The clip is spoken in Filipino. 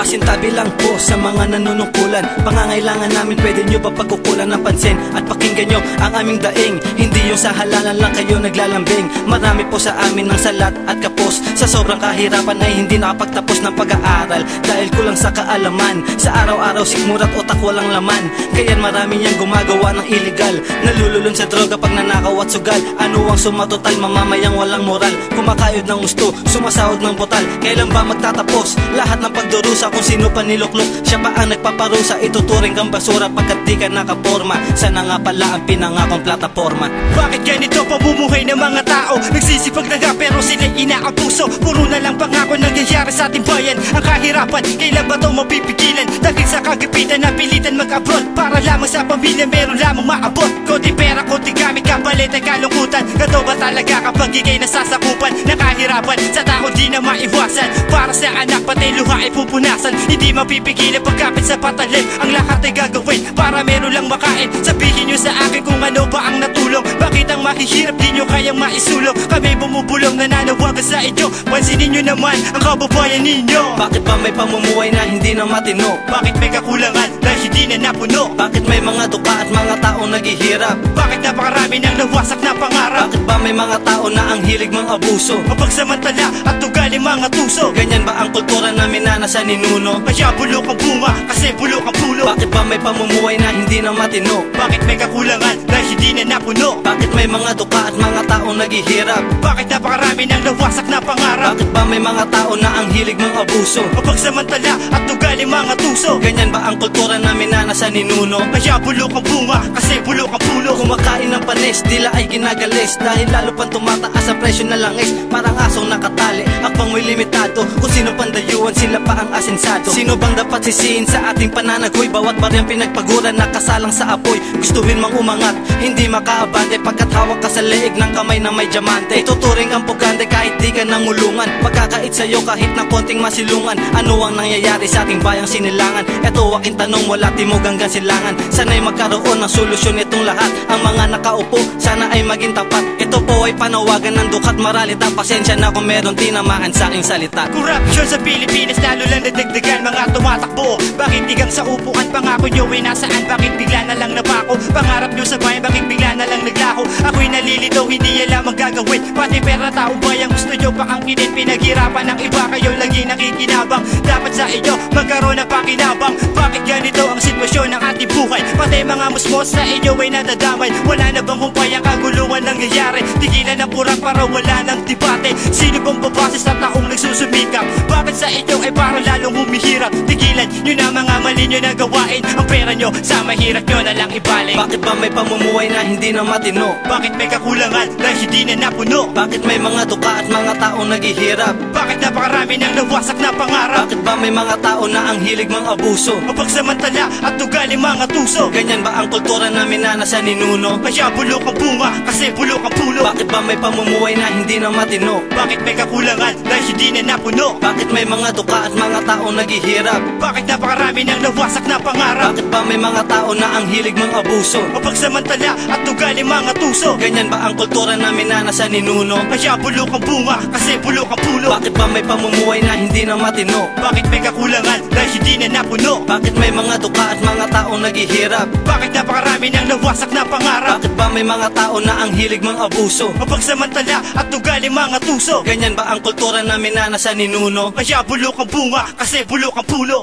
Pasintabi lang po sa mga nanunungkulan. Pangangailangan namin, pwede nyo ba pagkukulan ng pansin at pakinggan nyo ang aming daing. Hindi yung sa halalan lang kayo naglalambing. Marami po sa amin ng salat at kapos. Sa sobrang kahirapan ay hindi nakapagtapos ng pag-aaral dahil kulang sa kaalaman. Sa araw-araw sikmurat otak walang laman. Kaya't marami niyang gumagawa ng illegal. Nalululun sa droga pag nanakaw at sugal. Ano ang sumatotal, mamamayang walang moral. Kumakayod ng gusto, sumasahod ng botal. Kailan ba magtatapos lahat ng pagdurusa? Kung sino pa niluklok, siya pa ang nagpaparusa. Ituturing kang basura pagkat di ka nakaporma. Sana nga pala ang pinangakong plataforma. Bakit ganito pamumuhay ng mga tao? Nagsisipag na nga pero sila'y inaabuso. Puro na lang pangako nangyayari sa ating bayan. Ang kahirapan, kailan ba ito mapipigilan? Dahil sa kagipitan na pilitan mag-abroad para lamang sa pamilya meron lamang maabot. Konti pera, konti gamit, kapalit ang kalungkutan. Gato ba talaga kapag ikay nasasakupan ng kahirapan? Sa tao di na maiwasan. Para sa anak pati luha ay pupunasan. Hindi mapipigilan pagkapit sa patalim. Ang lahat ay gagawin para meron lang makain. Sabihin nyo sa akin kung ano ba ang natulong. Bakit ang mahihirap di nyo kayang maisulong? Kami bumubulong nananawagan sa inyo. Pansinin nyo naman ang kababayan ninyo. Bakit ba may pamumuhay na hindi na matino? Bakit may kakulangan na hindi na napuno? Bakit may mga duka at mga taong naghihirap? Bakit napakarami ng nawasak na pangarap? Bakit ba may mga tao na ang hilig mang abuso? Mapagsamantala at ugali mga tuso. Ganyan ba ang kultura namin na nasa ninuno? Kaya bulok ang bunga kasi bulok ang pulo. Bakit ba may pamumuhay na hindi na matino? Bakit may kakulangan na hindi na napuno? Bakit may mga duka at mga taong naghihirap? Bakit napakarami ng nawasak na pangarap? Bakit ba may mga tao na ang hilig mang abuso? Mapagsamantala at ugali mga tuso. Ganyan ba ang kultura namin na nasa ninuno? Kaya bulok ang bunga kasi bulok ang pulo. Kumakain ng panis, dila ay ginagalis. Dahil lalo pang tumataas ang presyo na langis. Parang asong nakatali, akbang may limitado. Kung sino pandayuan, sila pa ang asensado. Sino bang dapat sisihin sa ating pananagoy? Bawat baryang pinagpaguran, nakasalang sa apoy. Gustuhin mang umangat, hindi makaabante. Pagkat hawak ka sa leeg ng kamay na may diamante. Tuturing ang pugante kahit di ka nangulungan. Pagkakait sa'yo kahit na konting masilungan. Ano ang nangyayari sa ating bayang sinilangan? Eto aking tanong, wala timog hanggang silangan. Sana'y magkaroon ng solusyon itong lahat. Ang mga nakaupo, sana ay maging tapat. Ito po ay panawagan ng dukat maralita. Pasensya na kung meron tinamaan sa aking salita. Corruption sa Pilipinas lalo lang nadagdagan. Mga tumatakbo, bakit tigang sa upuan? Pangako nyo ay nasaan? Bakit bigla na lang napako? Pangarap nyo sa bayan, bakit bigla na lang naglaho? Ako'y nalilito, hindi yan lamang gagawin. Pati pera tao bayang gusto nyo pa ang kinin. Pinaghirapan ng iba, kayo lagi nakikinabang. Dapat sa inyo magkaroon ng pakinabang. Bakit ganito ang sitwasyon ng ating buhay? Pati mga musmos sa inyo ay nadadamay. Wala na bang humpay ang kaguluhan nangyayari? Tigilan ang purang para wala ng debate. Sino bang babase sa taong nagsusumikap? Bakit sa inyo ay parang lalong humihirap? Tigilan nyo na mga mali nyo na gawain. Ang pera nyo sa mahirap nyo na lang ibalik. Bakit ba may pamumuhay na hindi na matino? Bakit may kakulangan na hindi na napuno? Bakit may mga duka at mga taong naghihirap? Bakit napakarami ng nawasak na pangarap? Bakit ba may mga tao na ang hilig mang abuso? Mapagsamantala at ugali mga tuso. Ganyan ba ang kultura namin na nasa ninuno? Kaya bulok ang bunga kasi bulok ang pulo. Bakit ba may pamumuhay na hindi na matino? Bakit may kakulangan na hindi na napuno? Bakit may mga duka at mga taong naghihirap? Bakit napakarami ng nawasak na pangarap? Bakit ba may mga tao na ang hilig mang abuso? Mapagsamantala at ugali mga tuso. Ganyan ba ang kultura namin na nasa ninuno? Kaya bulok ang bunga kasi bulok ang pulo. Bakit ba may pamumuhay na hindi na matino? Bakit may kakulangan na hindi na napuno? Bakit may mga duka at mga taong naghihirap? Bakit napakarami ng nawasak na pangarap? Bakit ba may mga tao na ang hilig mang abuso? Mapagsamantala at ugali mga tuso. Ganyan ba ang kultura namin na nasa ninuno? Kaya bulok ang bunga kasi bulok ang pulo.